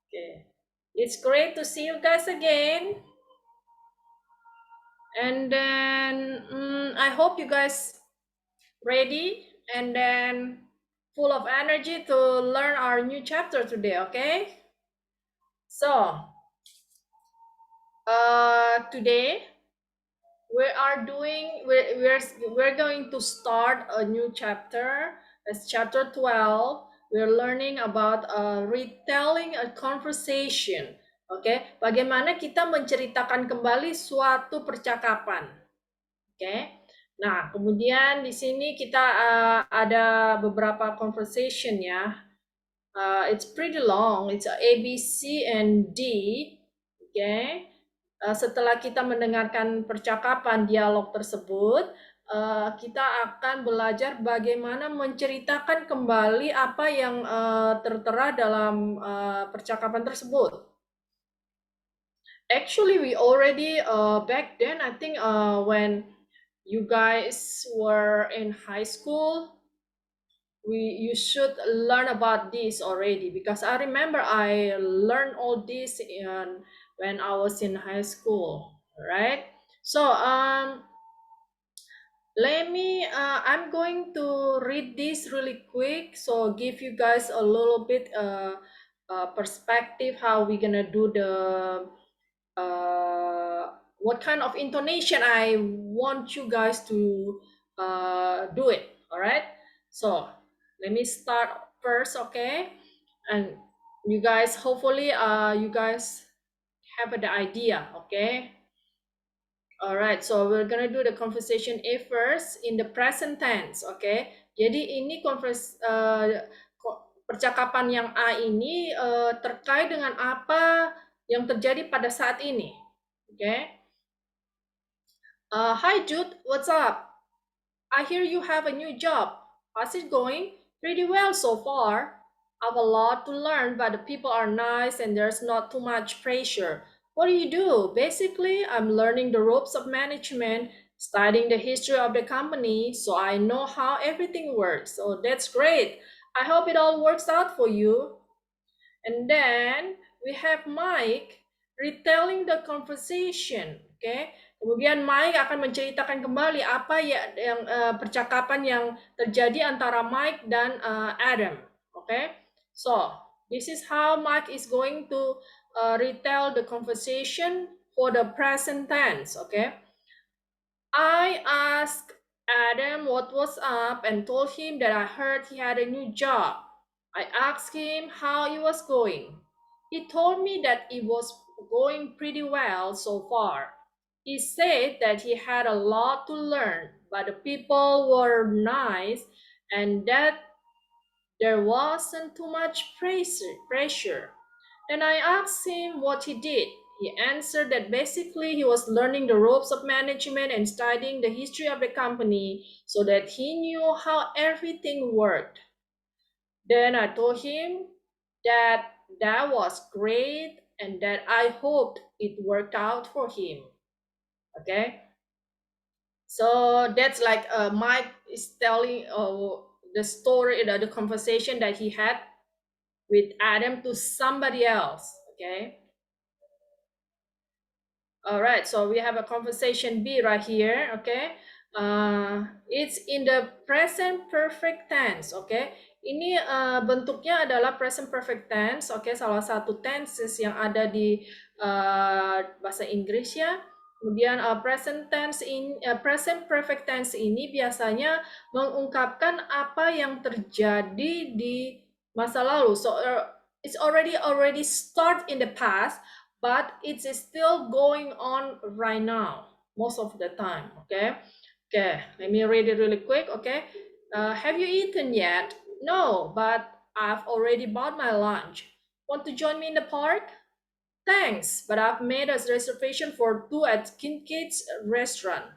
Okay. It's great to see you guys again. And then I hope you guys ready and then full of energy to learn our new chapter today, okay? So, today we're going to start a new chapter. It's chapter 12. We're learning about retelling a conversation. Oke, bagaimana kita menceritakan kembali suatu percakapan. Oke. Nah, kemudian di sini kita ada beberapa conversation ya. It's pretty long. It's A, B, C, and D. Oke. Setelah kita mendengarkan percakapan dialog tersebut, kita akan belajar bagaimana menceritakan kembali apa yang tertera dalam percakapan tersebut. Actually, we already back then, I think when you guys were in high school, you should learn about this already, because I remember I learned all this when I was in high school, right? So I'm going to read this really quick, so give you guys a little bit perspective how we're gonna do the what kind of intonation I want you guys to do it. All right, so let me start first, okay? And you guys, hopefully you guys have the idea, okay? All right, so we're gonna do the conversation A first in the present tense, okay? Jadi ini percakapan yang A ini terkait dengan apa yang terjadi pada saat ini, okay? Hi Jude, what's up? I hear you have a new job. How's it going? Pretty well so far. I have a lot to learn, but the people are nice and there's not too much pressure. What do you do? Basically, I'm learning the ropes of management, studying the history of the company, so I know how everything works. So that's great. I hope it all works out for you. And then we have Mike retelling the conversation. Okay. Kemudian Mike akan menceritakan kembali apa ya yang percakapan yang terjadi antara Mike dan Adam. Okay. So this is how Mike is going to retell the conversation for the present tense. Okay. I asked Adam what was up and told him that I heard he had a new job. I asked him how it was going. He told me that it was going pretty well so far. He said that he had a lot to learn, but the people were nice and that there wasn't too much pressure. And I asked him what he did. He answered that basically he was learning the ropes of management and studying the history of the company so that he knew how everything worked. Then I told him that that was great and that I hoped it worked out for him. Okay, so that's like Mike is telling the story, the conversation that he had with Adam to somebody else. Okay. All right, so we have a conversation B right here. Okay. It's in the present perfect tense. Okay. Ini bentuknya adalah present perfect tense. Oke, salah satu tenses yang ada di bahasa Inggris ya. Kemudian present perfect tense ini biasanya mengungkapkan apa yang terjadi di masa lalu. So it's already start in the past, but it's still going on right now most of the time. Okay, let me read it really quick. Okay, have you eaten yet? No, but I've already bought my lunch. Want to join me in the park? Thanks, but I've made a reservation for 2 at Kincaid's restaurant.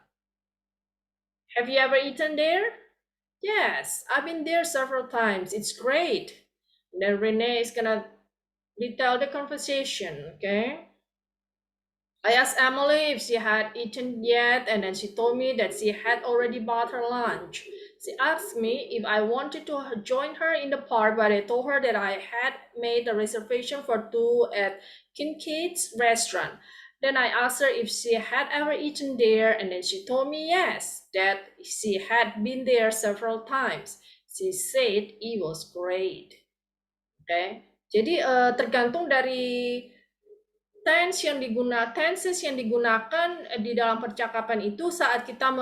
Have you ever eaten there? Yes, I've been there several times. It's great. And then Renee is gonna retell the conversation, okay? I asked Emily if she had eaten yet, and then she told me that she had already bought her lunch. She asked me if I wanted to join her in the park, but I told her that I had made a reservation for two at Kincaid's restaurant. Then I asked her if she had ever eaten there, and then she told me yes, that she had been there several times. She said it was great. Okay, jadi tergantung dari tenses yang digunakan di dalam percakapan itu saat kita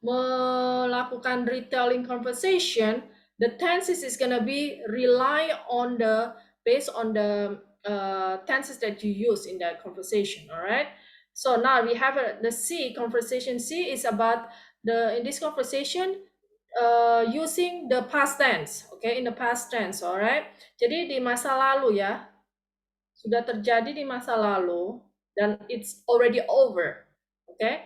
melakukan retelling conversation, the tenses is gonna be rely on the based on the tenses that you use in that conversation. All right. So now we have the C conversation. C is about the in this conversation using the past tense. Okay, in the past tense. Alright. Jadi di masa lalu ya, sudah terjadi di masa lalu dan it's already over. Okay.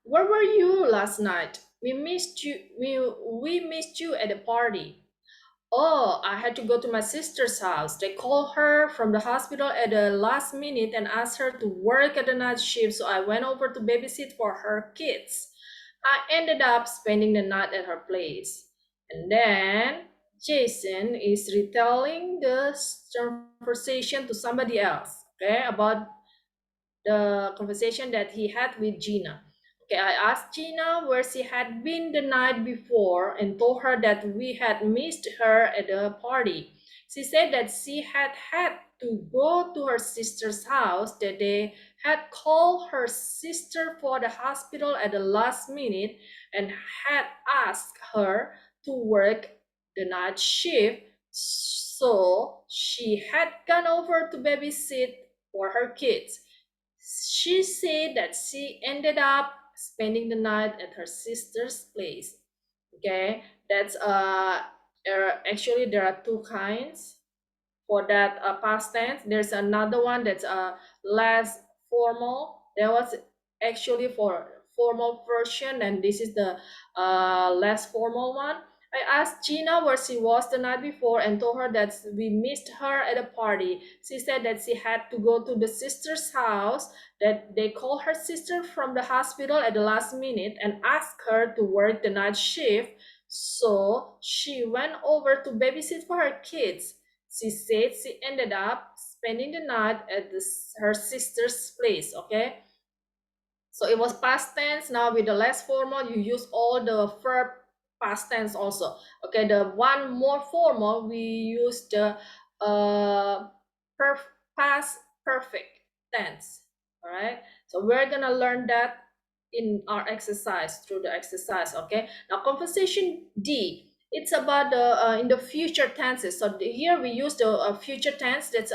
Where were you last night? We missed you. We missed you at the party. Oh, I had to go to my sister's house. They called her from the hospital at the last minute and asked her to work at the night shift, so I went over to babysit for her kids. I ended up spending the night at her place. And then Jason is retelling the conversation to somebody else, okay, about the conversation that he had with Gina. Okay, I asked Gina where she had been the night before and told her that we had missed her at the party. She said that she had to go to her sister's house, that they had called her sister for the hospital at the last minute and had asked her to work the night shift. So she had gone over to babysit for her kids. She said that she ended up spending the night at her sister's place. Okay, that's actually there are two kinds for that past tense. There's another one that's less formal. There was actually for formal version, and this is the less formal one. I asked Gina where she was the night before and told her that we missed her at a party. She said that she had to go to the sister's house, that they called her sister from the hospital at the last minute and asked her to work the night shift. So she went over to babysit for her kids. She said she ended up spending the night at her sister's place. Okay, so it was past tense. Now with the less formal, you use all the verb past tense also. Okay, the one more formal, we use the past perfect tense. All right, so we're gonna learn that in our exercise, through the exercise. Okay, now conversation D, it's about the in the future tenses. So here we use the future tense. That's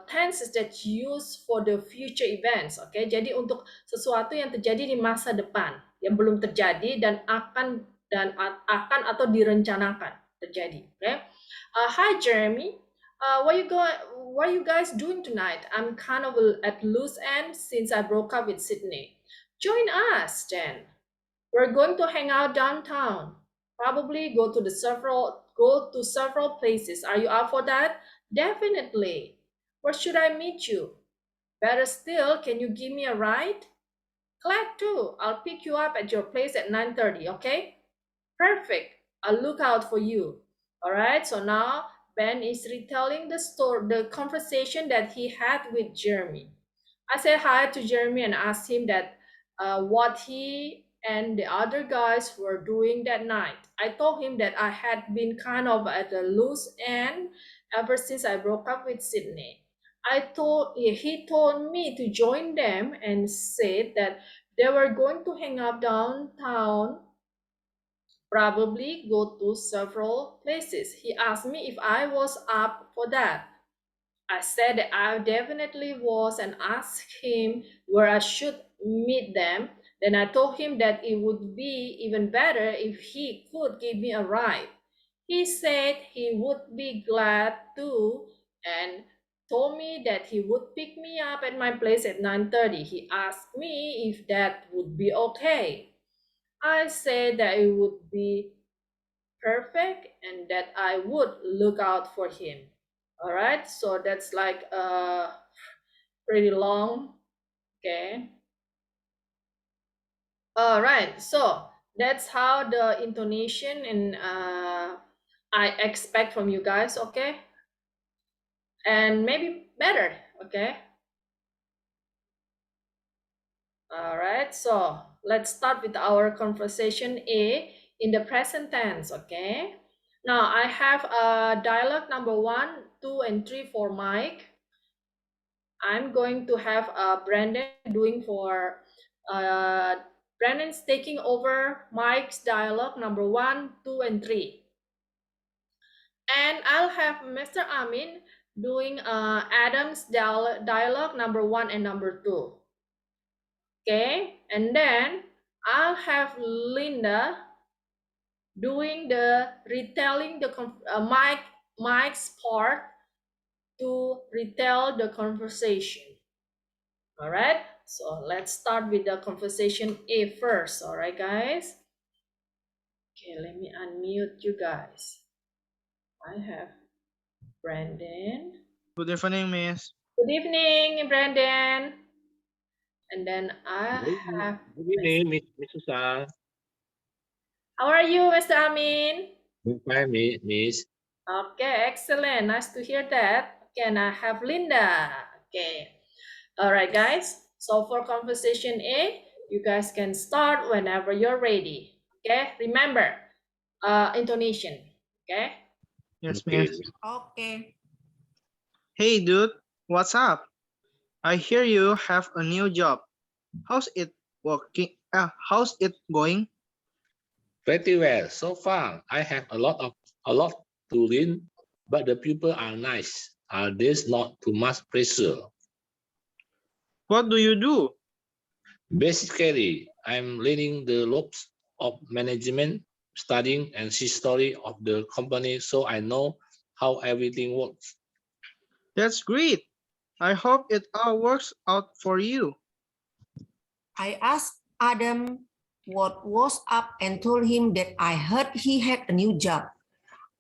tenses that used for the future events. Okay, jadi untuk sesuatu yang terjadi di masa depan, yang belum terjadi dan akan atau direncanakan terjadi. Okay. Hi Jeremy. What are you guys doing tonight? I'm kind of at loose end since I broke up with Sydney. Join us then. We're going to hang out downtown. Probably go to several places. Are you up for that? Definitely. Where should I meet you? Better still, can you give me a ride? Glad to. I'll pick you up at your place at 9:30, okay? Perfect. I'll look out for you. All right. So now Ben is retelling the conversation that he had with Jeremy. I said hi to Jeremy and asked him that what he and the other guys were doing that night. I told him that I had been kind of at a loose end ever since I broke up with Sydney. He told me to join them and said that they were going to hang out downtown, probably go to several places. He asked me if I was up for that. I said that I definitely was and asked him where I should meet them. Then I told him that it would be even better if he could give me a ride. He said he would be glad to and told me that he would pick me up at my place at 9:30. He asked me if that would be okay. I said that it would be perfect and that I would look out for him. All right, so that's like pretty long. Okay. All right, so that's how the intonation and I expect from you guys, okay? And maybe better, okay? All right, so let's start with our conversation A in the present tense, okay? Now I have dialogue number 1, 2, and 3 for Mike. I'm going to have Brandon doing for uh, Brandon's taking over Mike's dialogue number 1, 2, and 3. And I'll have Mr. Amin doing Adam's dialogue number 1 and number 2. Okay, and then I'll have Linda doing the retelling the Mike's part to retell the conversation. All right, so let's start with the conversation A first. All right, guys. Okay, let me unmute you guys. I have Brandon. Good evening, Miss. Good evening, Brandon. And then I have Good Miss. evening, Miss Susan. How are you, Mr. Amin? I'm fine, Miss. Okay, excellent. Nice to hear that. Okay, and I have Linda. Okay. All right, guys. So for conversation A, you guys can start whenever you're ready. Okay, remember intonation. Okay. Yes, Okay. Miss. Okay. Hey, dude. What's up? I hear you have a new job. How's it working? How's it going? Pretty well. So far, I have a lot to learn, but the people are nice. There's not too much pressure. What do you do? Basically, I'm learning the ropes of management, studying and history of the company, so I know how everything works. That's great. I hope it all works out for you. I asked Adam what was up and told him that I heard he had a new job.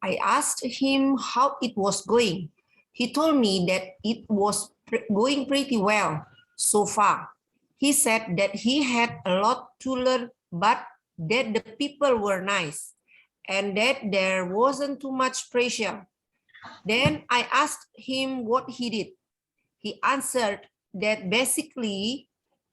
I asked him how it was going. He told me that it was going pretty well so far. He said that he had a lot to learn, but that the people were nice and that there wasn't too much pressure. Then I asked him what he did. He answered that basically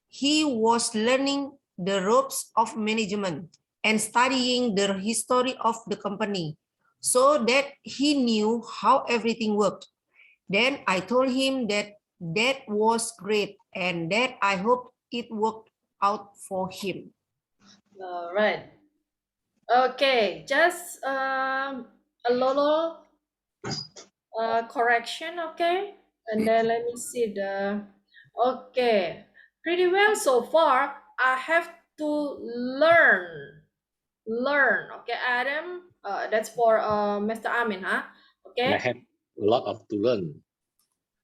he was learning the ropes of management and studying the history of the company so that he knew how everything worked. Then I told him that that was great and that I hoped it worked out for him. All right. Okay, just a little correction, okay? And then let me see the, okay, pretty well so far. I have to learn, okay, Adam. That's for Mr. Amin, huh? I Okay. have a lot of to learn.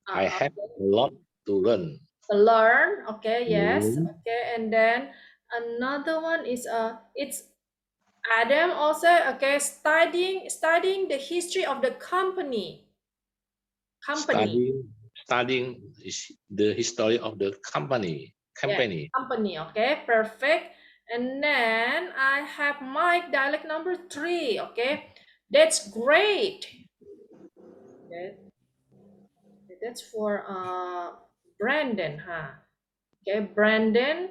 I have Okay. a lot to learn. Learn, okay, yes, Mm. okay, and then another one is it's Adam also, okay, studying the history of the company. Studying the history of the company. Yeah, Company. company, okay, perfect. And then I have Mike dialect number 3, okay, that's great. Okay, that's for Brandon, huh? Okay, Brandon,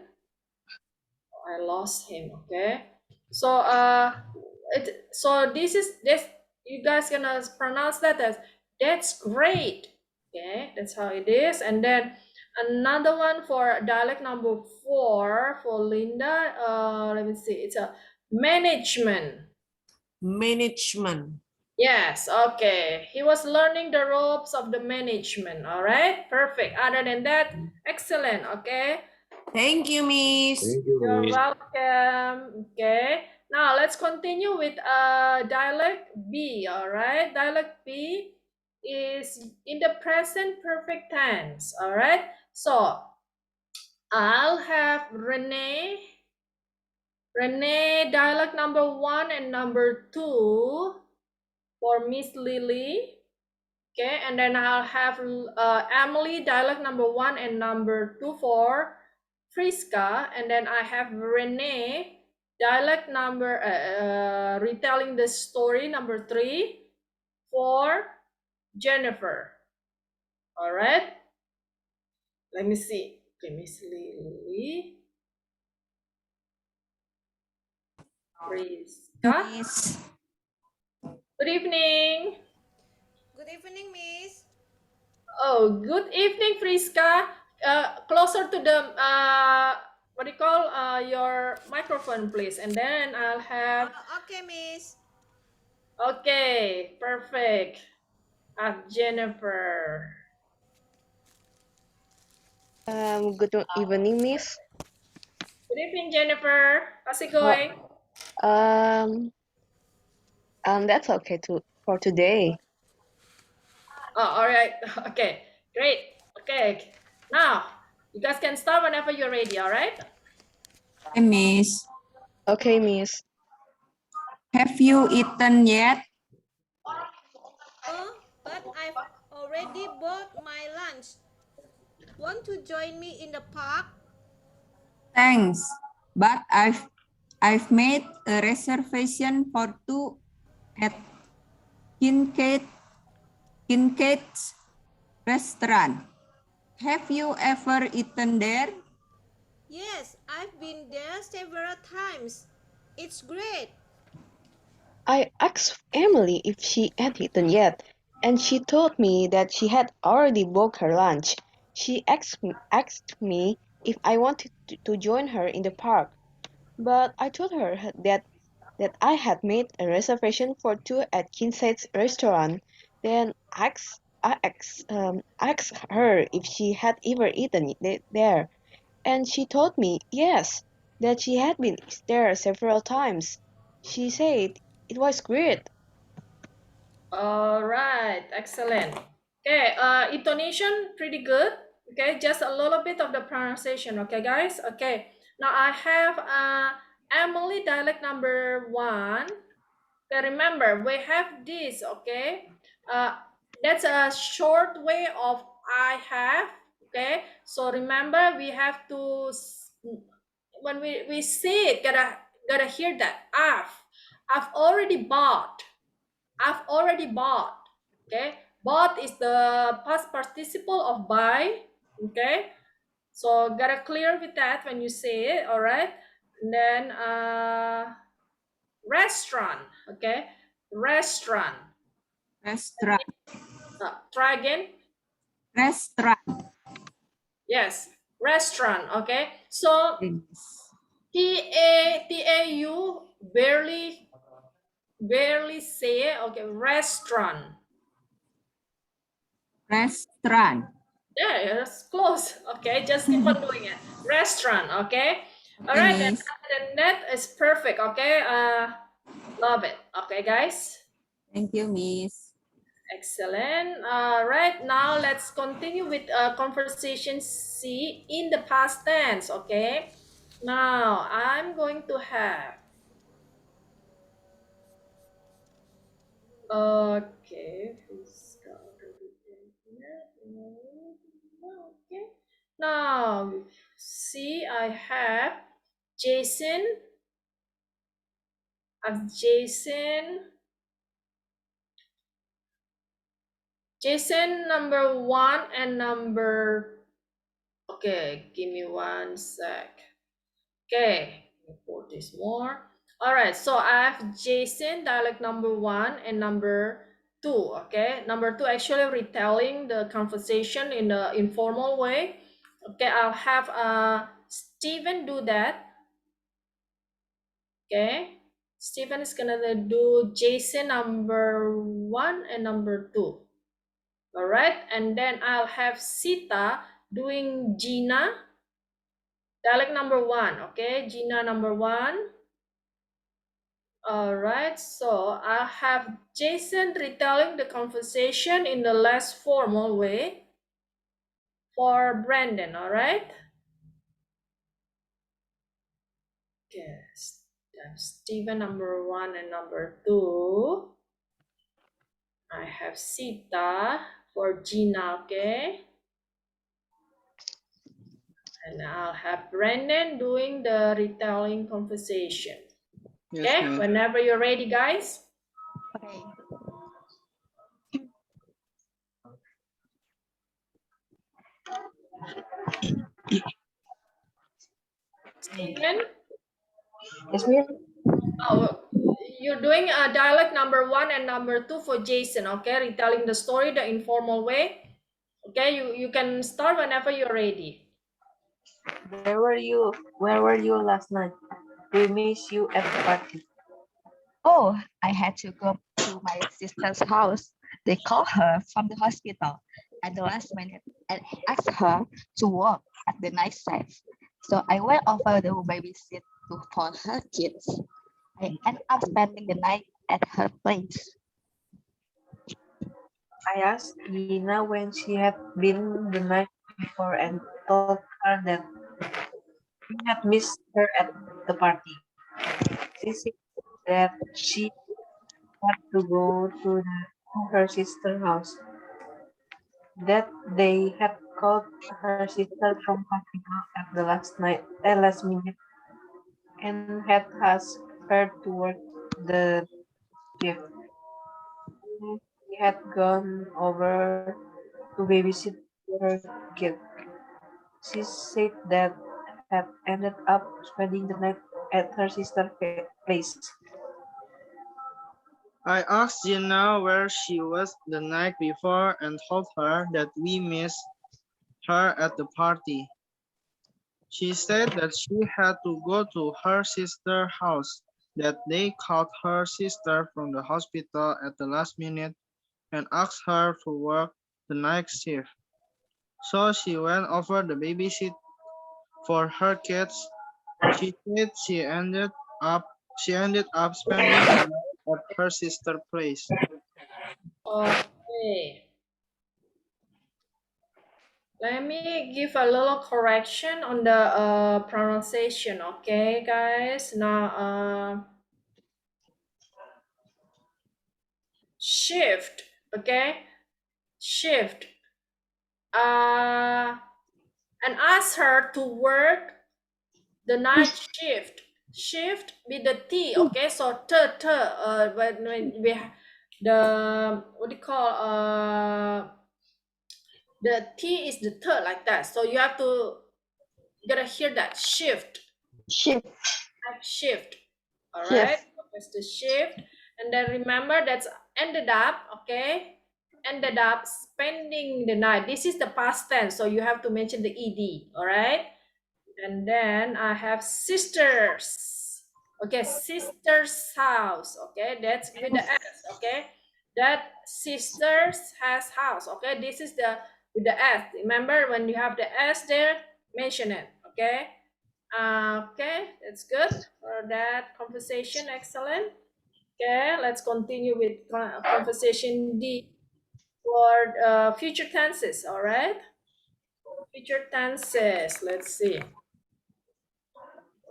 I lost him. Okay, so this is this, you guys gonna pronounce that as that's great. Okay, that's how it is. And then another one for dialect number 4 for Linda. Let me see. It's a management. Management. Yes. Okay. He was learning the ropes of the management. All right. Perfect. Other than that, excellent. Okay. Thank you, Miss. Thank you, You're Miss. welcome. Okay. Now let's continue with dialect B. All right. Dialect B is in the present perfect tense. All right. So I'll have Renee dialect number 1 and number 2 for Miss Lily. Okay. And then I'll have Emily dialect number 1 and number 2 for Friska, and then I have Renee, dialect number, retelling the story number 3 for Jennifer. All right. Let me see. Miss Lily. Friska. Miss. Good evening. Good evening, Miss. Oh, good evening, Friska. Closer to the what do you call your microphone, please, and then I'll have. Okay, Miss. Okay, perfect. Jennifer. Good evening, Miss. Good evening, Jennifer. How's it Uh, going? um, that's okay for today. Oh, all right. Okay, great. Okay, now you guys can start whenever you're ready. All right. Hey, Miss. Okay, Miss. Have you eaten yet? Oh, but I've already bought my lunch. Want to join me in the park? Thanks, but I've made a reservation for 2 at Kincaid's restaurant. Have you ever eaten there? Yes, I've been there several times. It's great. I asked Emily if she had eaten yet, and she told me that she had already booked her lunch. She asked me if I wanted to join her in the park, but I told her that I had made a reservation for 2 at Kincaid's restaurant. Then asked her if she had ever eaten there. And she told me, yes, that she had been there several times. She said it was great. All right, excellent. Okay, intonation pretty good. Okay, just a little bit of the pronunciation. Okay, guys. Okay, now I have Emily dialect number 1. Okay, remember we have this. Okay, that's a short way of I have. Okay, so remember we have to when we say it, gotta hear that I've already bought. I've already bought. Okay. Bought is the past participle of buy. Okay. So gotta clear with that when you say it. All right. And then restaurant. Okay. Restaurant. Restaurant. Try again. Restaurant. Yes. Restaurant. Okay. So T-A-U barely say it. Okay. Restaurant. Restaurant. Yeah, that's close. Okay, just keep on doing it. Restaurant, okay? All Okay, right, and Miss. other than that is perfect, okay? Love it. Okay, guys. Thank you, Miss. Excellent. All right, now let's continue with conversation C in the past tense, okay? Now, I'm going to have okay. Okay. Now, see, I have Jason, Jason, Jason number 1 and number. Okay, give me one sec. Okay, let me put this more. All right, so I have Jason, dialect number 1 and number 2. Okay, number 2 actually retelling the conversation in the informal way. Okay, I'll have Steven do that. Okay, Steven is gonna do Jason number 1 and number 2. All right, and then I'll have Sita doing Gina, dialect number 1. Okay, Gina number 1. All right, so I'll have Jason retelling the conversation in the less formal way for Brandon. All right. Yes, Steven number 1 and number 2. I have Sita for Gina, okay? And I'll have Brandon doing the retelling conversation. Yes, Okay, ma'am. whenever you're ready, guys. Okay. Stephen, Yes, ma'am. oh, you're doing dialect number 1 and number 2 for Jason, okay? Retelling the story the informal way. Okay, you can start whenever you're ready. Where were you last night? We miss you at the party. Oh, I had to go to my sister's house. They called her from the hospital at the last minute and asked her to work at the night shift. So I went over to babysit for her kids. I ended up spending the night at her place. I asked Gina when she had been the night before and told her that we had missed her at the party. She said that she had to go to her sister's house, that they had called her sister from hospital at the last minute, and had asked her to work the shift. She had gone over to babysit her kid. She said that had ended up spending the night at her sister's place. I asked Gina where she was the night before and told her that we missed her at the party. She said that she had to go to her sister's house, that they called her sister from the hospital at the last minute and asked her to work the night shift. So she went over the babysit for her kids. She said up she ended up spending the night at her sister's place. Okay. Let me give a little correction on the pronunciation, okay, guys? Now, shift, okay? Shift. And ask her to work the night shift. Shift with the T, okay? So, when we the, what do you call, the T is the third like that. So you have to, you gotta hear that shift. Shift, Shift. All right. shift, That's the shift. And then remember that's ended up, okay? Ended up spending the night. This is the past tense, so you have to mention the ed. All right. And then I have sisters. Okay, sister's house. Okay, that's with the S. Okay, that sisters has house. Okay, this is the with the S. Remember when you have the S there, mention it. Okay. Okay, that's good for that conversation. Excellent. Okay, let's continue with conversation D for future tenses. All right, future tenses. Let's see.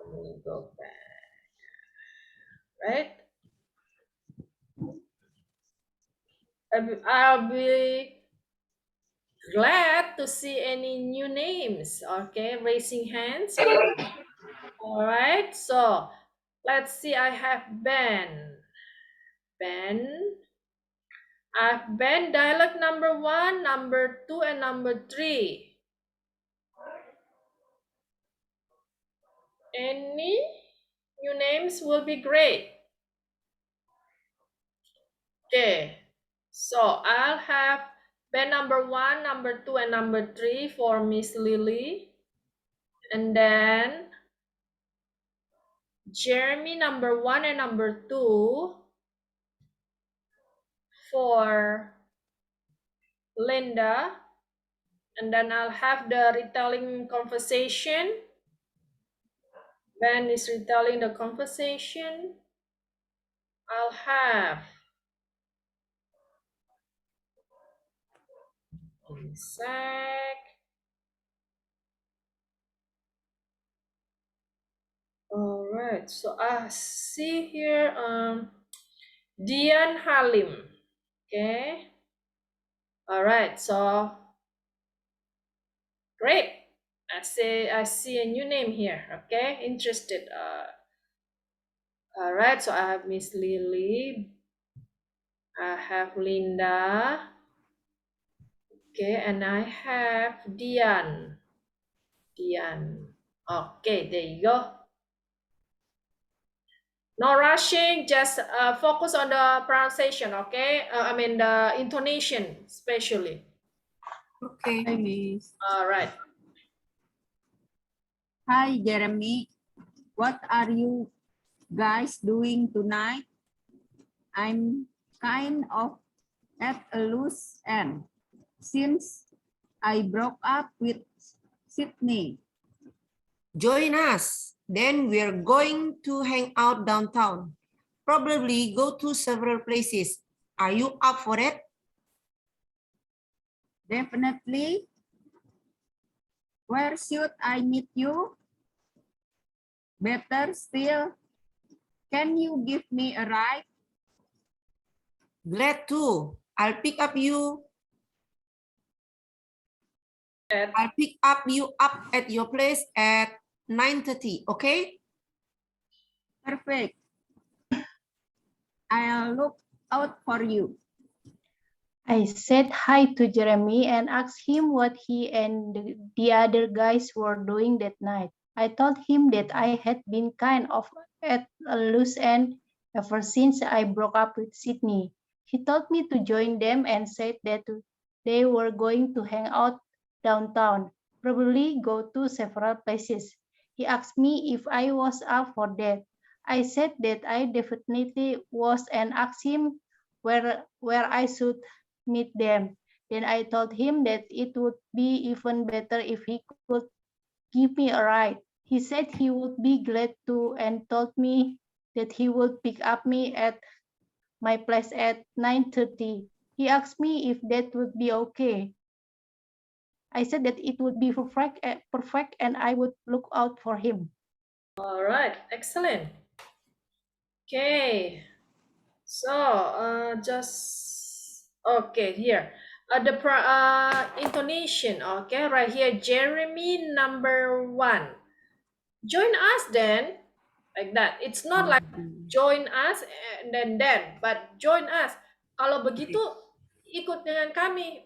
Let me go back. Right. I'll be glad to see any new names. Okay, raising hands. All right. So let's see. I have Ben. Ben. I've been dialect number 1, number 2, and number 3. Any new names will be great. Okay, so I'll have band number 1, number 2, and number 3 for Miss Lily. And then Jeremy number 1 and number 2 for Linda. And then I'll have the retelling conversation. Ben is retelling the conversation. I'll have one sec. All right, so I see here Dian Halim. Okay. All right, so great. I see a new name here. Okay, interested. All right. So I have Miss Lily. I have Linda. Okay, and I have Dian. Dian. Okay, there you go. No rushing, just focus on the pronunciation, okay? I mean the intonation, especially. Okay. Hi, Miss. All right. Hi, Jeremy. What are you guys doing tonight? I'm kind of at a loose end since I broke up with Sydney. Join us. Then we're going to hang out downtown. Probably go to several places. Are you up for it? Definitely. Where should I meet you? Better still, can you give me a ride? Glad to. I'll pick you up at your place at 9:30, okay? Perfect. I'll look out for you. I said hi to Jeremy and asked him what he and the other guys were doing that night. I told him that I had been kind of at a loose end ever since I broke up with Sydney. He told me to join them and said that they were going to hang out downtown, probably go to several places. He asked me if I was up for that. I said that I definitely was and asked him where I should meet them. Then I told him that it would be even better if he could give me a ride. He said he would be glad to and told me that he would pick up me at my place at 9:30. He asked me if that would be okay. I said that it would be perfect and I would look out for him. All right. Excellent. Okay. So just okay here. Intonation. Okay, right here. Jeremy number 1. Join us then, like that. It's not like join us and then, but join us. Kalau begitu ikut dengan kami.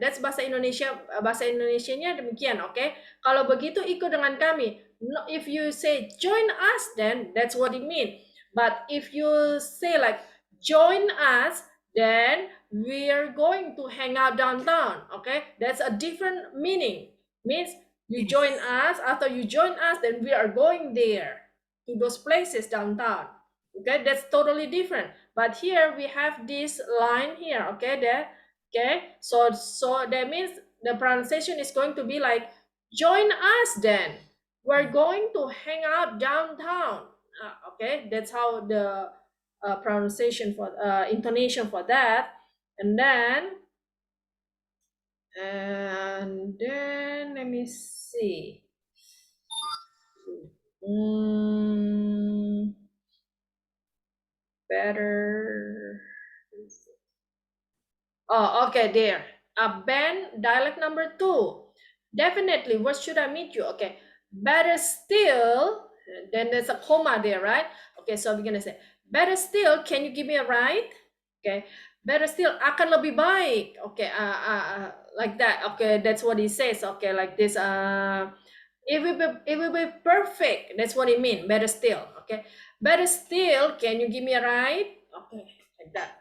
That's bahasa Indonesia. Bahasa Indonesianya demikian, okay? Kalau begitu ikut dengan kami. No, if you say join us, then that's what it means. But if you say like join us, then we are going to hang out downtown, okay? That's a different meaning. Means you join us, after you join us, then we are going there to those places downtown. Okay, that's totally different. But here we have this line here, okay, there. Okay, so that means the pronunciation is going to be like join us then. We're going to hang out downtown. Okay, that's how the pronunciation for intonation for that. And then let me see. Better. Oh, okay, there. Ben, dialect number 2. Definitely, where should I meet you? Okay, better still, then there's a comma there, right? Okay, so we're gonna say, better still, can you give me a ride? Okay, better still, akan lebih baik. Okay, like that. Okay, that's what he says. Okay, like this. It will be perfect. That's what it means. Better still. Okay, better still, can you give me a ride? Okay, like that.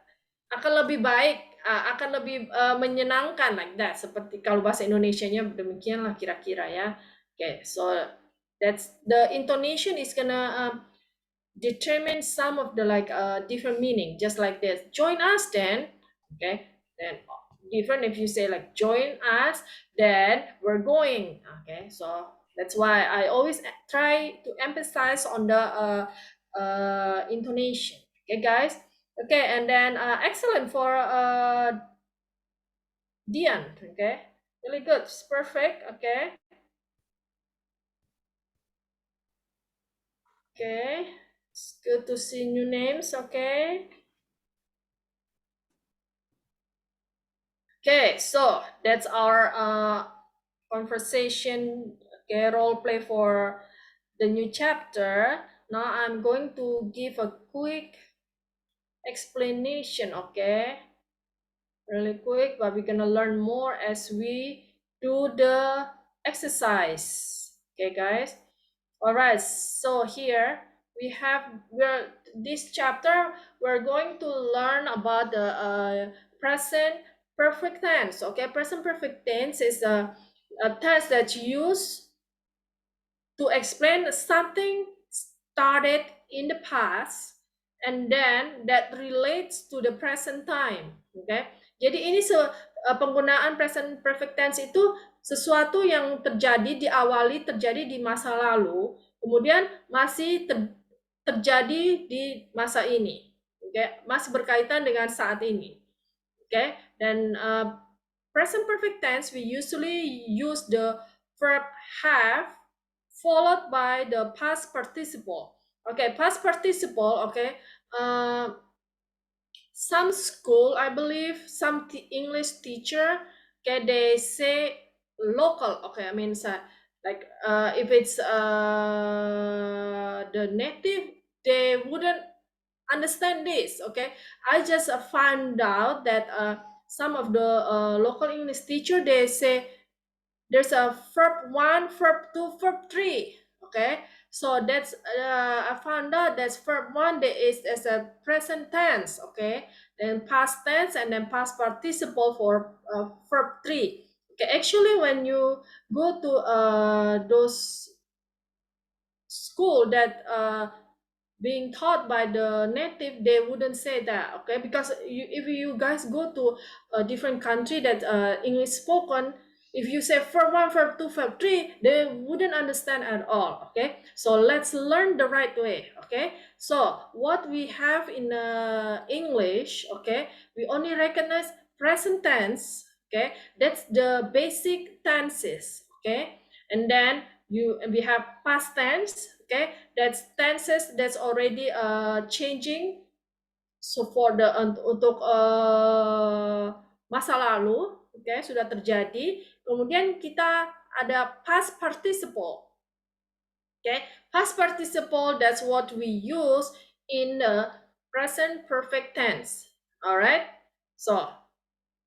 Akan lebih baik, akan lebih menyenangkan, like that. Seperti kalau bahasa Indonesianya demikianlah kira-kira ya. Okay, so that's the intonation is gonna determine some of the like different meaning, just like this. Join us then. Okay, then different if you say like join us, then we're going. Okay, so that's why I always try to emphasize on the intonation. Okay, guys. Okay, and then excellent for Dian. Okay, really good. It's perfect. Okay. Okay, it's good to see new names. Okay. Okay, so that's our conversation. Okay, role play for the new chapter. Now I'm going to give a quick explanation, okay? Really quick, but we're gonna learn more as we do the exercise. Okay, guys? All right, so here we're this chapter we're going to learn about the present perfect tense. Okay, present perfect tense is a tense that's used to explain something started in the past and then that relates to the present time. Okay, jadi ini penggunaan present perfect tense itu sesuatu yang diawali terjadi di masa lalu, kemudian masih terjadi di masa ini. Okay, masih berkaitan dengan saat ini. Okay, dan present perfect tense we usually use the verb have followed by the past participle. Okay, past participle. Okay, some school, I believe, some English teacher, okay, they say local. Okay, I mean, like if it's the native, they wouldn't understand this. Okay, I just found out that some of the local English teacher, they say there's a verb 1, verb 2, verb 3. Okay, so that's I found out that verb 1 there is as a present tense. Okay, then past tense and then past participle for verb 3. Okay, actually when you go to those school that being taught by the native, they wouldn't say that. Okay, because if you guys go to a different country that English spoken, if you say verb 1, verb 2, verb 3, they wouldn't understand at all. Okay, so let's learn the right way. Okay, so what we have in English, okay, we only recognize present tense. Okay, that's the basic tenses. Okay, and then we have past tense. Okay, that's tenses that's already changing. So for the untuk masa lalu, okay, sudah terjadi. Kemudian kita ada past participle. Okay, past participle, that's what we use in the present perfect tense. All right, so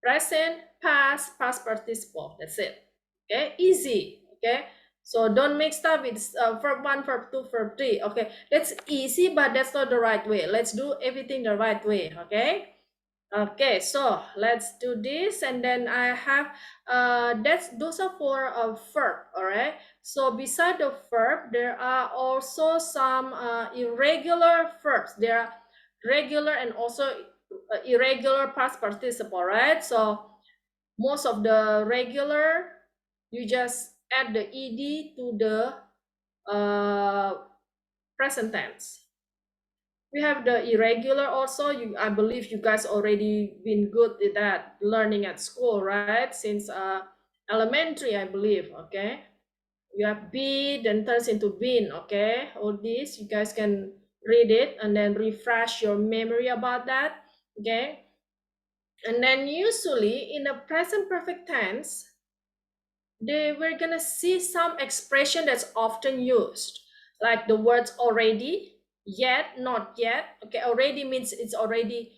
present, past, past participle. That's it. Okay, easy. Okay, so don't mix up with verb 1, verb 2, verb 3. Okay, that's easy, but that's not the right way. Let's do everything the right way. Okay. Okay, so let's do this, and then I have those are for a verb. All right, so beside the verb there are also some irregular verbs. There are regular and also irregular past participle, right? So most of the regular, you just add the ed to the present tense. We have the irregular also. I believe you guys already been good at that learning at school, right? Since elementary, I believe. Okay, you have be then turns into been. Okay, all this you guys can read it and then refresh your memory about that. Okay, and then usually in the present perfect tense, we're gonna see some expression that's often used, like the words already, yet, not yet. Okay, already means it's already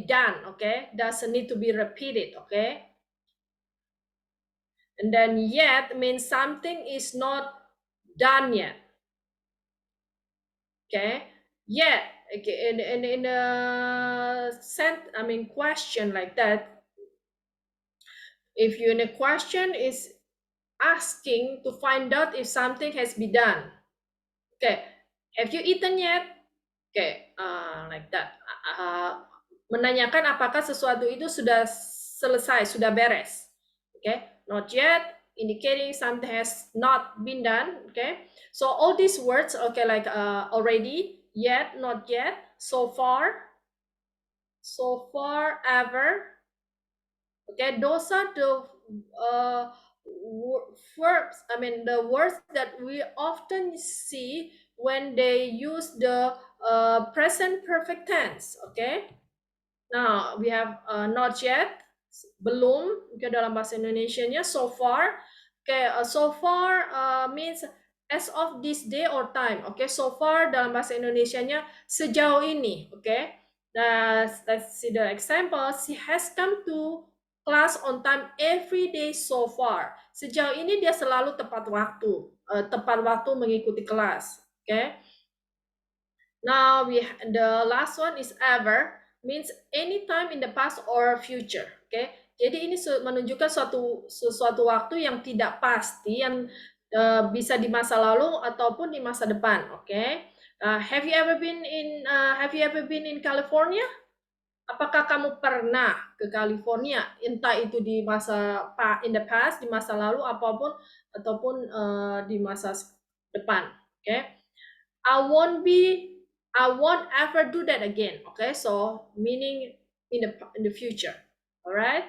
done. Okay, doesn't need to be repeated. Okay, and then yet means something is not done yet. Okay, yet. Okay, in a question like that, if you're in a question is asking to find out if something has been done. Okay, have you eaten yet? Okay, like that. Menanyakan apakah sesuatu itu sudah selesai, sudah beres. Okay, not yet, indicating something has not been done. Okay, so all these words, okay, like already, yet, not yet, so far, ever. Okay, those are the verbs, the words that we often see when they use the present perfect tense. Okay, now we have not yet, belum. Okay, dalam bahasa Indonesianya so far. Okay, so far means as of this day or time. Okay, so far dalam bahasa Indonesianya sejauh ini. Okay, let's see the example. She has come to class on time every day so far. Sejauh ini dia selalu tepat waktu mengikuti kelas. Okay. Now the last one is ever, means anytime in the past or future. Okay, jadi ini menunjukkan sesuatu waktu yang tidak pasti, yang bisa di masa lalu ataupun di masa depan. Okay, have you ever been in California? Apakah kamu pernah ke California? Entah itu di in the past, di masa lalu ataupun di masa depan. Okay. I won't ever do that again. Okay, so meaning in the future. All right.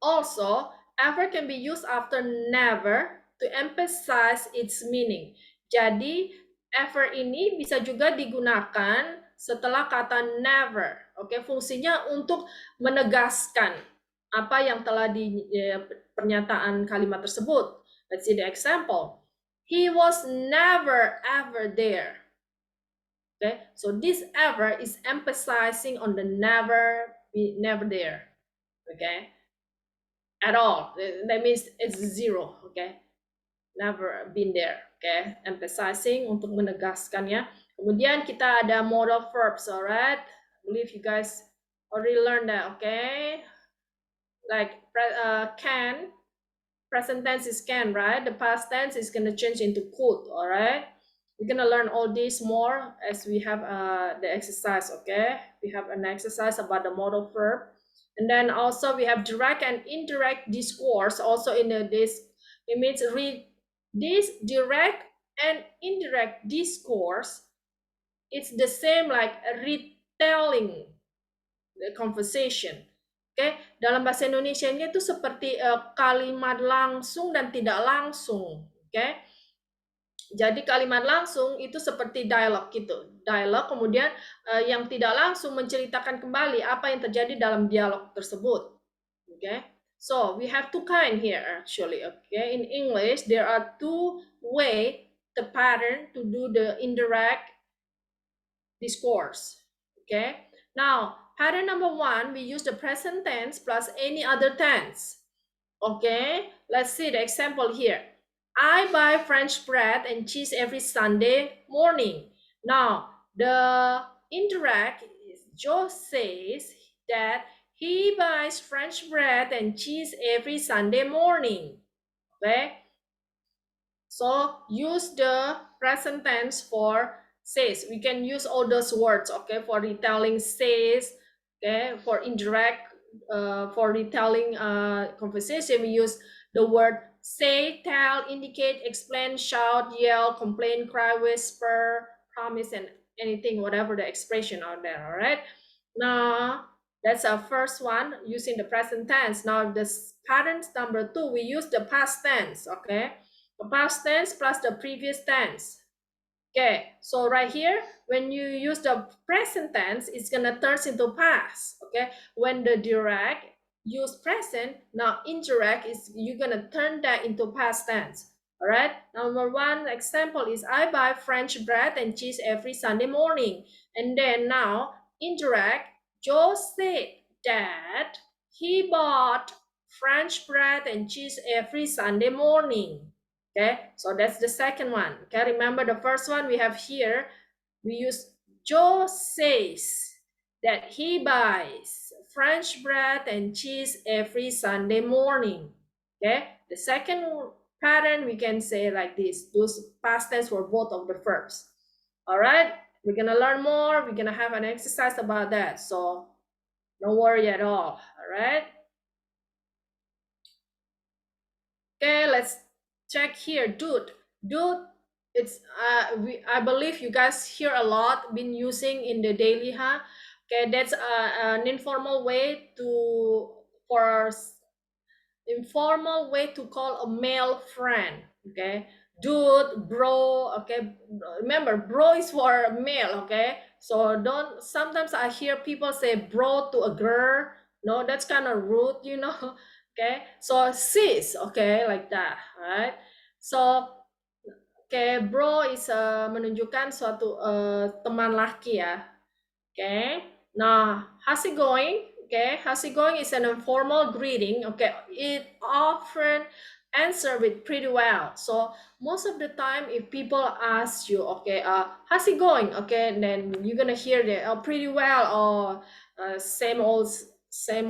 Also, ever can be used after never to emphasize its meaning. Jadi, ever ini bisa juga digunakan setelah kata never. Oke, fungsinya untuk menegaskan apa yang telah di pernyataan kalimat tersebut. Let's see the example. He was never ever there. Okay, so this ever is emphasizing on the never there. Okay, at all. That means it's zero. Okay, never been there. Okay, emphasizing untuk menegaskannya. Kemudian kita ada modal verbs. Alright, I believe you guys already learned that. Okay, like can. Present tense is can, right? The past tense is going to change into could. All right, we're going to learn all this more as we have the exercise. Okay, we have an exercise about the modal verb, and then also we have direct and indirect discourse also in this. It means this direct and indirect discourse. It's the same like retelling the conversation. Oke, dalam bahasa Indonesianya itu seperti kalimat langsung dan tidak langsung. Oke, jadi kalimat langsung itu seperti dialog gitu. Dialog kemudian yang tidak langsung menceritakan kembali apa yang terjadi dalam dialog tersebut. Oke, so we have two kind here actually. Okay, in English there are two way the pattern to do the indirect discourse. Okay, now pattern number one, we use the present tense plus any other tense. Okay, let's see the example here. I buy French bread and cheese every Sunday morning. Now, the indirect is Joe says that he buys French bread and cheese every Sunday morning. Okay, so use the present tense for says. We can use all those words, okay, for retelling says, okay, for indirect, for retelling conversation, we use the word say, tell, indicate, explain, shout, yell, complain, cry, whisper, promise, and anything, whatever the expression out there. All right, now that's our first one using the present tense. Now this patterns number two, we use the past tense. Okay, the past tense plus the previous tense. Okay, so right here, when you use the present tense, it's gonna turn into past. Okay, when the direct use present, now indirect is you're gonna turn that into past tense. All right, number one example is I buy French bread and cheese every Sunday morning. And then now indirect, Joe said that he bought French bread and cheese every Sunday morning. Okay, so that's the second one. Okay, remember the first one we have here, we use Joe says that he buys French bread and cheese every Sunday morning. Okay, the second pattern we can say like this, those past tense for both of the verbs. All right, we're gonna learn more, we're gonna have an exercise about that, so don't worry at all. All right, okay, let's check here. Dude, it's I believe you guys hear a lot, been using in the daily, huh? Okay, that's an informal way to call a male friend. Okay, dude, bro. Okay, remember, bro is for male. Okay, so don't. Sometimes I hear people say bro to a girl. No, that's kind of rude, you know. Okay, so sis, okay, like that, right? So, okay, bro is menunjukkan suatu teman laki ya. Okay, now how's it going? Okay, how's it going is an informal greeting. Okay, it often answer with pretty well. So most of the time, if people ask you, okay, how's it going? Okay, and then you're gonna hear that, oh, pretty well, or same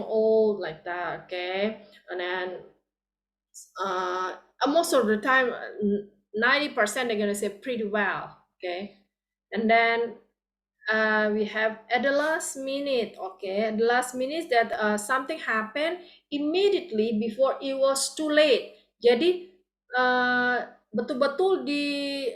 old, like that. Okay, and then most of the time, 90% they're gonna say pretty well. Okay, and then we have at the last minute. Okay, at the last minute that something happened immediately before it was too late. Jadi betul-betul di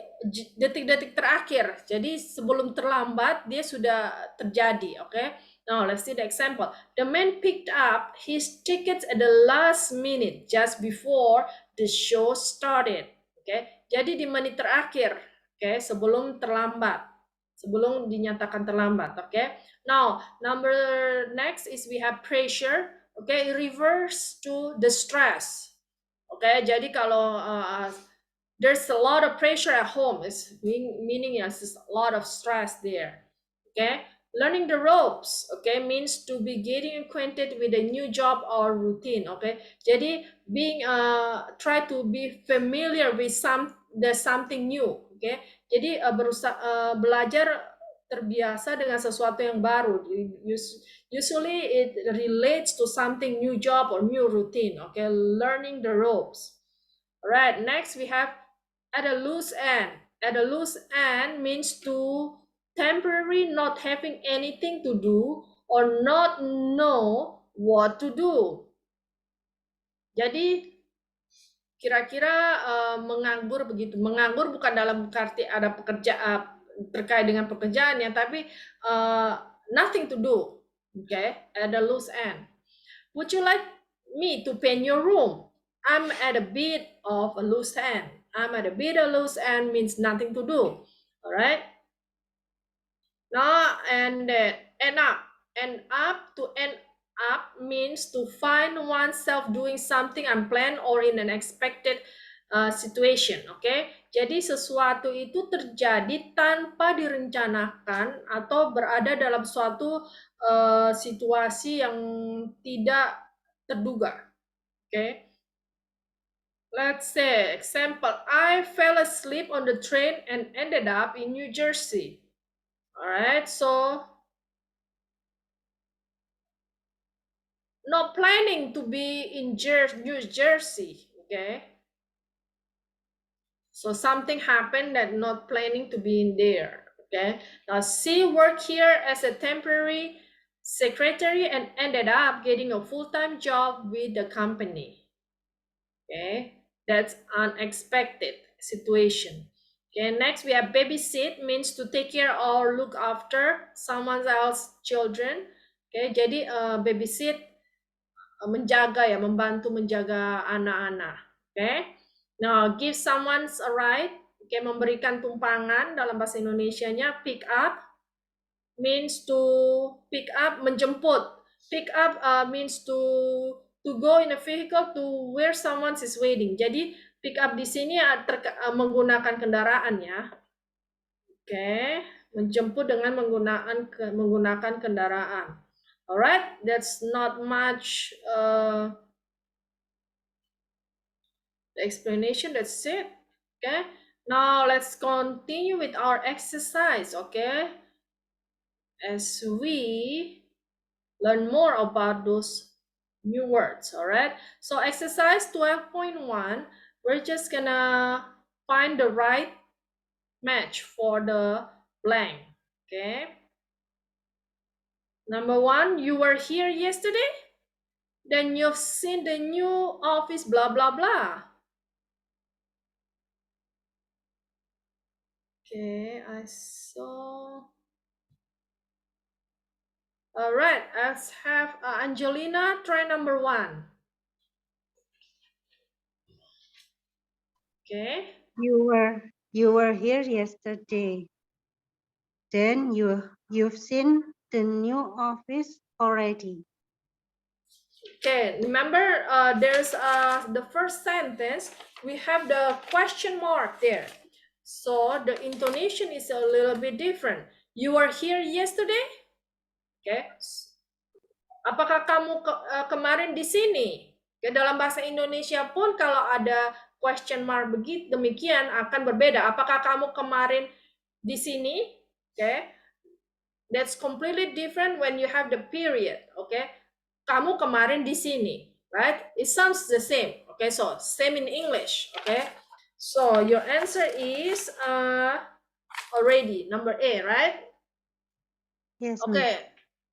detik-detik terakhir. Jadi sebelum terlambat dia sudah terjadi. Okay, now let's see the example. The man picked up his tickets at the last minute just before the show started. Okay, jadi di menit terakhir. Okay, sebelum terlambat, sebelum dinyatakan terlambat. Okay, now next is we have pressure. Okay, reverse to the stress. Okay, jadi kalau there's a lot of pressure at home, is meaning there's a lot of stress there. Okay, learning the ropes, okay, means to be getting acquainted with a new job or routine. Okay, jadi being try to be familiar with something new. Okay, jadi berusaha belajar terbiasa dengan sesuatu yang baru. Usually it relates to something new job or new routine. Okay, learning the ropes. All right, next we have at a loose end. At a loose end means to temporary not having anything to do or not know what to do. Jadi kira-kira menganggur begitu. Menganggur bukan dalam arti ada pekerjaan terkait dengan pekerjaannya, tapi nothing to do. Okay, at a loose end. Would you like me to paint your room? I'm at a bit of a loose end. I'm at a bit of a loose end means nothing to do. All right. Now and then end up. End up, to end up means to find oneself doing something unplanned or in an unexpected situation. Okay. Jadi sesuatu itu terjadi tanpa direncanakan atau berada dalam suatu situasi yang tidak terduga. Okay. Let's say example, I fell asleep on the train and ended up in New Jersey. All right, so not planning to be in New Jersey. Okay, so something happened that not planning to be in there. Okay, now she worked here as a temporary secretary and ended up getting a full-time job with the company. Okay, that's unexpected situation. Okay, next we have babysit, means to take care or look after someone else's children. Okay, jadi babysit menjaga ya, membantu menjaga anak-anak. Okay, now give someone's a ride. Okay, memberikan tumpangan dalam bahasa Indonesianya. Pick up means to pick up, menjemput. Pick up means to go in a vehicle to where someone is waiting. Jadi pick up di sini menggunakan kendaraan ya. Oke, menjemput dengan menggunakan kendaraan. Alright, that's not much explanation. That's it. Okay, now let's continue with our exercise. Okay, as we learn more about those new words. All right, so exercise 12.1, we're just gonna find the right match for the blank. Okay, number one, you were here yesterday, then you've seen the new office, blah blah blah. Okay, I saw. All right, let's have Angelina try number one. Okay. You were here yesterday. Then you've seen the new office already. Okay, remember there's the first sentence, we have the question mark there. So the intonation is a little bit different. You were here yesterday? Okay. Apakah kamu kemarin di sini? Oke, dalam bahasa Indonesia pun kalau ada question mark begitu demikian akan berbeda. Apakah kamu kemarin di sini? Okay. That's completely different when you have the period. Okay. Kamu kemarin di sini, right? It sounds the same. Okay, so same in English. Okay, so your answer is already number A, right? Yes, Miss. Okay,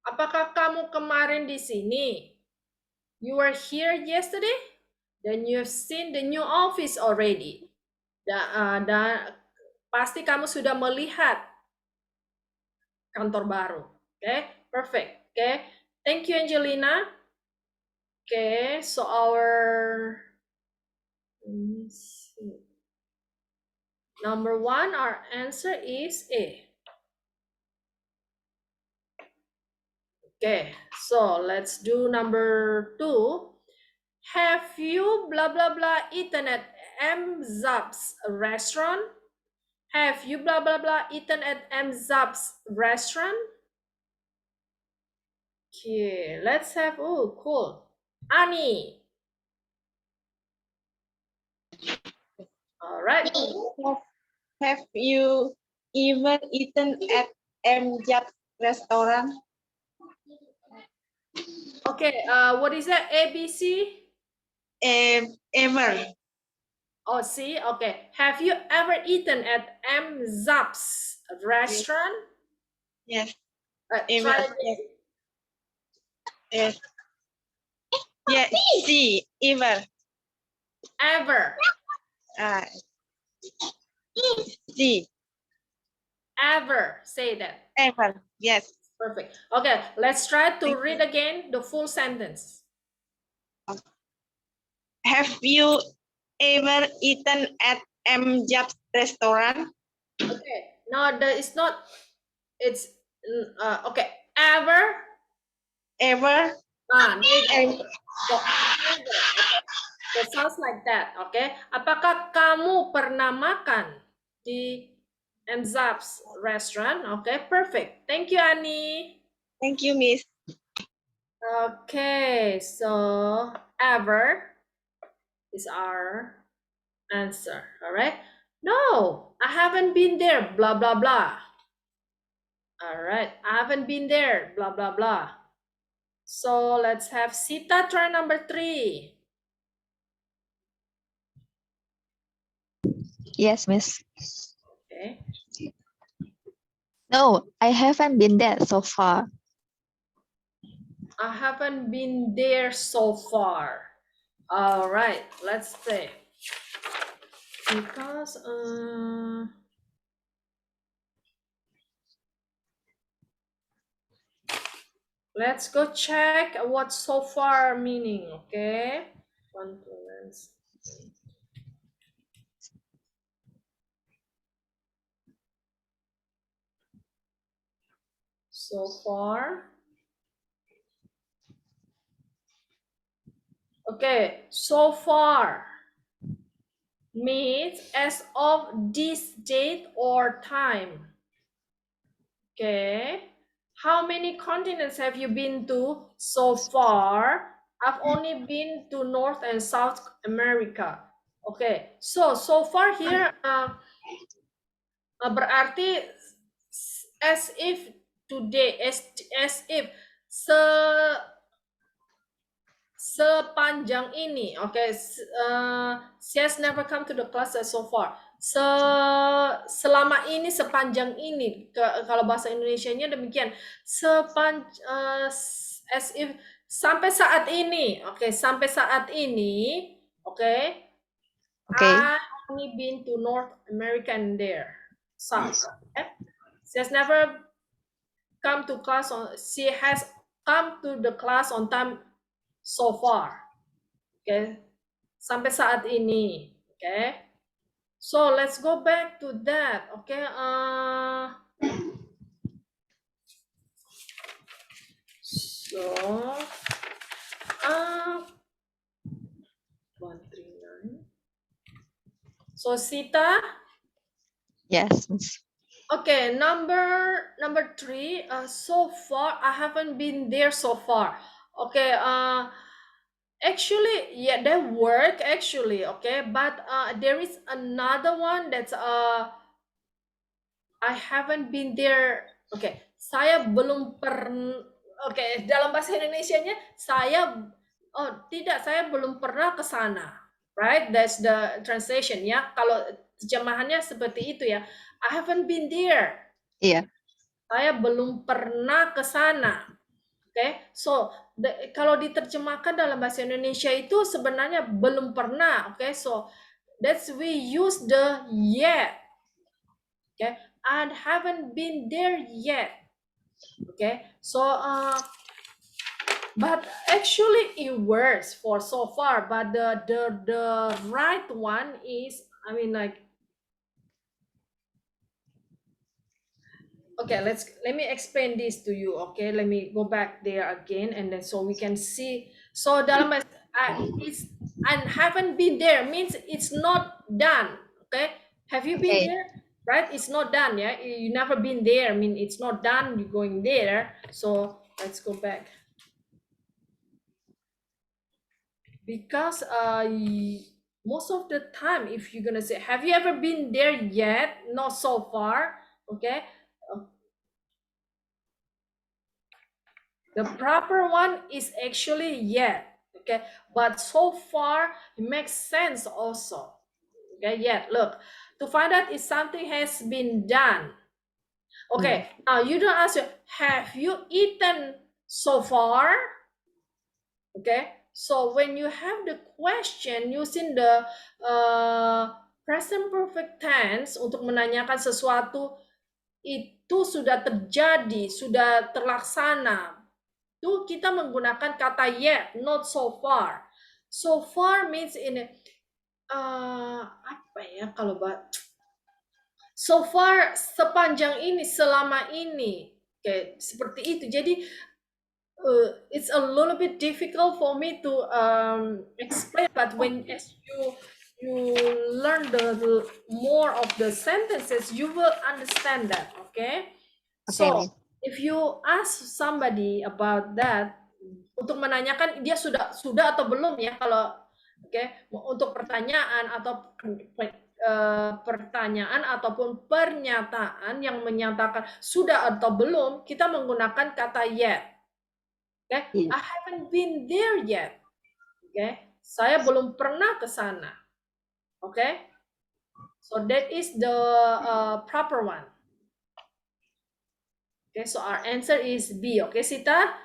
apakah kamu kemarin di sini? You were here yesterday? Then you've seen the new office already. Dan pasti kamu sudah melihat kantor baru. Okay, perfect. Okay, thank you, Angelina. Okay, so our number 1, our answer is A. Okay, so let's do number 2. Have you blah blah blah eaten at M. Zab's restaurant? Have you blah blah blah eaten at M. Zab's restaurant? Okay, let's have, oh, cool. Annie. All right. Have you ever eaten at Jab's restaurant? Okay, what is that? ABC? Ever. Oh, see, okay. Have you ever eaten at M. Zab's restaurant? Yes. Try Ever. again. Yes. Yes. See. Ever. Ever. See. Ever. Say that. Ever. Yes. Perfect. Okay, let's try to read again the full sentence. Have you ever eaten at Jab's restaurant? Okay, no, it's not, it's, okay, ever. Ever. Never. So, never. Okay. So, sounds like that, okay? Apakah kamu pernah makan di Zab's restaurant? Okay, perfect. Thank you, Annie. Thank you, Miss. Okay, so ever is our answer, all right? No, I haven't been there, blah, blah, blah. All right, I haven't been there, blah, blah, blah. So let's have Sita try number 3. Yes, Miss. Okay. No, I haven't been there so far. I haven't been there so far. All right, let's say. Because, let's go check what so far meaning, okay? So far. Okay, so far means as of this date or time. Okay. How many continents have you been to so far? I've only been to North and South America. Okay, so far here berarti as if today, as if sepanjang ini, okay, she has never come to the class so far. Selama ini, sepanjang ini, kalau bahasa Indonesianya demikian, as if sampai saat ini, okay, sampai saat ini, okay, I only been to North America and there, South. Okay? She has never come to class on. She has come to the class on time so far. Okay, sampai saat ini. Okay, so let's go back to that. Okay, so So Sita, Yes, Miss. okay, number 3. So far, I haven't been there so far. Okay. Actually, yeah, they work actually. Okay, but there is another one that's I haven't been there. Okay, saya belum Oke, dalam bahasa Indonesianya saya tidak, saya belum pernah ke sana. Right? That's the translation ya. Kalau terjemahannya seperti itu ya. I haven't been there. Iya. Saya belum pernah ke sana. Oke, so kalau diterjemahkan dalam bahasa Indonesia itu sebenarnya belum pernah. Oke, so that's we use the yet. Okay, I haven't been there yet. Okay, so but actually it works for so far, but the right one is, I mean, like, okay, let me explain this to you. Okay, let me go back there again, and then so we can see. So dalam it's and haven't been there means it's not done. Okay, have you been Okay. there? Right, it's not done. Yeah, you never been there. I mean, it's not done. You're going there. So let's go back, because most of the time, if you're gonna say, have you ever been there yet? Not so far. Okay. The proper one is actually yet, okay? But so far, it makes sense also, okay? Yet, look, to find out if something has been done. Okay, now you don't ask, have you eaten so far? Okay, so when you have the question using the present perfect tense untuk menanyakan sesuatu, itu sudah terjadi, sudah terlaksana, itu kita menggunakan kata yet, not so far. So far means in apa ya kalau so far, sepanjang ini, selama ini, kayak seperti itu. Jadi it's a little bit difficult for me to explain, but when as you learn the more of the sentences, you will understand that. Okay, Okay, so Miss. if you ask somebody about that, untuk menanyakan dia sudah atau belum ya, kalau untuk pertanyaan atau pertanyaan ataupun pernyataan yang menyatakan sudah atau belum, kita menggunakan kata yet. I haven't been there yet. Saya belum pernah ke sana. So that is the proper one. So our answer is B. Sita,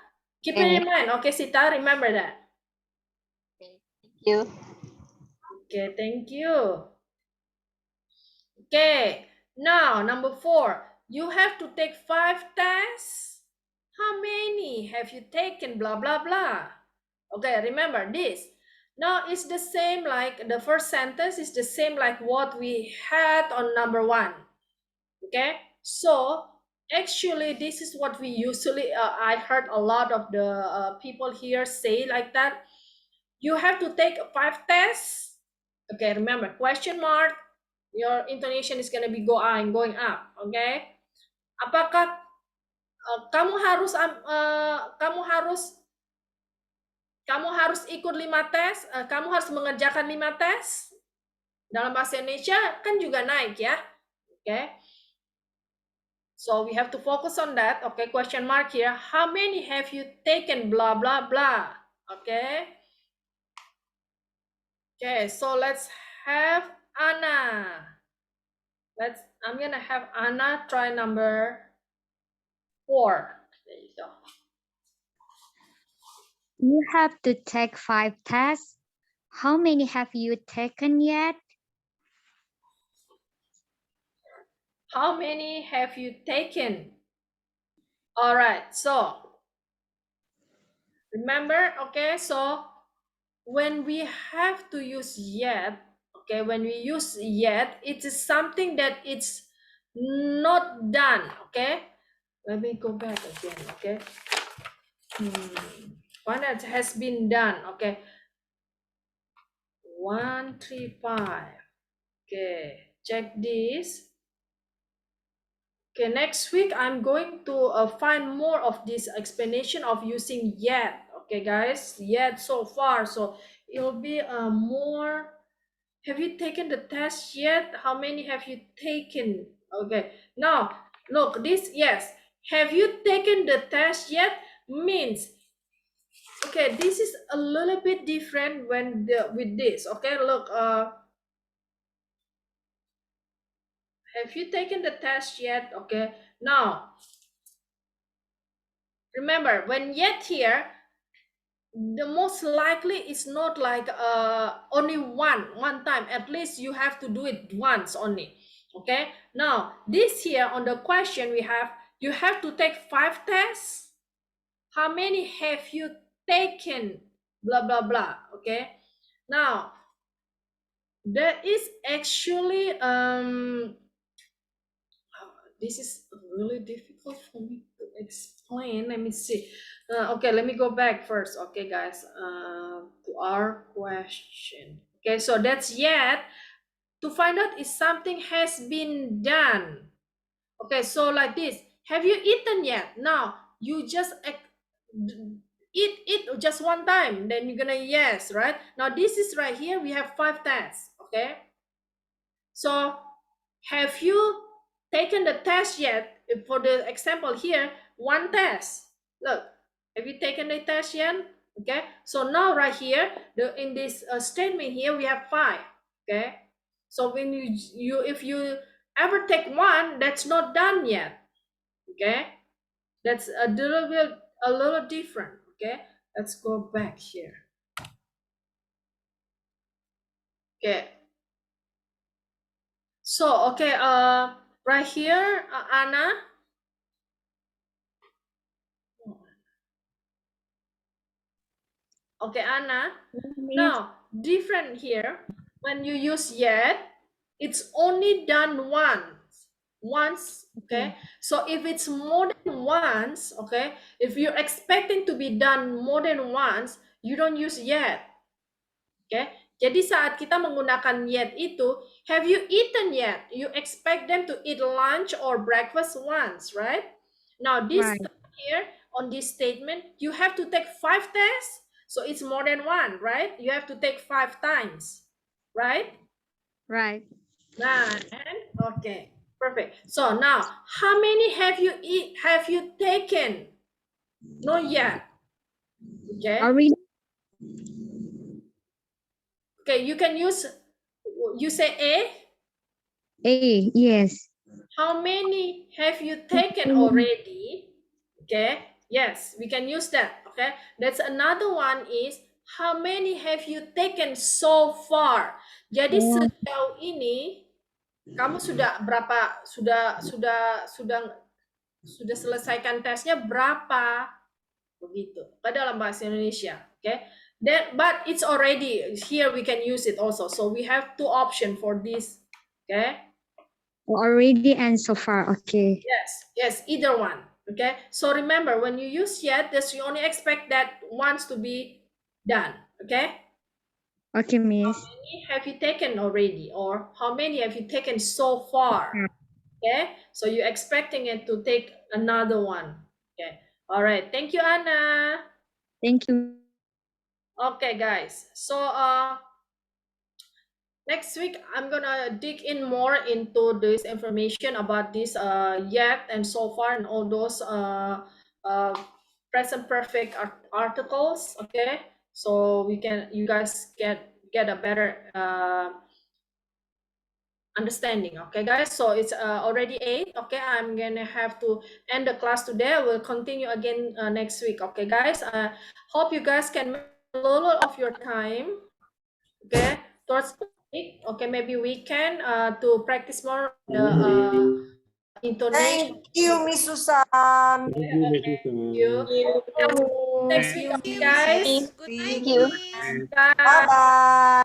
keep it in mind. Sita, remember that. Thank you. Thank you. Now number 4, you have to take 5 tests. How many have you taken? Blah blah blah. Remember this. Now it's the same like the first sentence is the same like what we had on number 1. So actually this is what we usually I heard a lot of the people here say like that. You have to take 5 tests. Remember, question mark, your intonation is gonna be going up. Apakah kamu harus ikut 5 tes, kamu harus mengerjakan 5 tes? Dalam bahasa Indonesia kan juga naik ya. So we have to focus on that. Question mark here. How many have you taken? Blah blah blah. So let's have Anna. I'm gonna have Anna try number 4. There you go. You have to take 5 tests. How many have you taken yet? How many have you taken? All right, so remember, so when we have to use yet, when we use yet, it is something that it's not done. Let me go back again. One that has been done. 1, 3, 5. Okay, check this. Okay, next week I'm going to find more of this explanation of using yet. Okay, guys, yet so far. So it'll be more. Have you taken the test yet? How many have you taken? Okay, now look this. Yes, have you taken the test yet? Means okay. This is a little bit different when with this. Okay, look. Have you taken the test yet? Okay, now remember when yet here, the most likely is not like only one time. At least you have to do it once only. Okay, now this here on the question we have, you have to take 5 tests. How many have you taken? Blah blah blah. Okay, now there is actually this is really difficult for me to explain. Let me see. Okay, let me go back first. Okay, guys, to our question. Okay, so that's yet. To find out if something has been done. Okay, so like this. Have you eaten yet? Now, you just eat just one time. Then you're gonna yes, right? Now, this is right here. We have 5 tests. Okay. So, have you taken the test yet? For the example here, 1 test. Look, have you taken the test yet? Okay, so now right here, in this statement here, we have 5. Okay, so when if you ever take 1, that's not done yet. Okay, that's a little different. Okay, let's go back here. Okay. So, okay, right here, Anna. Okay, Anna. Now, different here. When you use yet, it's only done once. Once, okay? So if it's more than once, okay? If you're expecting to be done more than once, you don't use yet. Okay? Jadi saat kita menggunakan yet itu, have you eaten yet? You expect them to eat lunch or breakfast once, right? Now this here on this statement, you have to take 5 tests, so it's more than 1, right? You have to take 5 times, right? Right. Okay, perfect. So now, how many have you taken? Not yet. Okay. Already. Okay, you can use. You say A. A, yes. How many have you taken already? Okay, yes, we can use that. Okay, that's another one is how many have you taken so far? Jadi sejauh ini kamu sudah berapa sudah selesaikan tesnya berapa? Begitu. Dalam bahasa Indonesia. Okay. But it's already here we can use it also. So we have 2 options for this. Okay. Already and so far, okay. Yes, either one. Okay, so remember when you use yet, you only expect that once to be done. Okay. Okay, Miss. How many have you taken already, or how many have you taken so far? Okay, so you're expecting it to take another one. Okay, all right. Thank you, Anna. Thank you. Okay, guys. So next week I'm gonna dig in more into this information about this yet and so far and all those present perfect articles. Okay, so you guys get a better understanding. Okay, guys, so it's already 8. Okay, I'm gonna have to end the class today. We'll continue again next week. Okay, guys, I hope you guys can make a little of your time, okay, towards the week. Okay, maybe weekend to practice more intonation. Thank you, Miss Susan. Thank you. Next week, okay, guys. Good night, you. Miss. Bye. Bye-bye.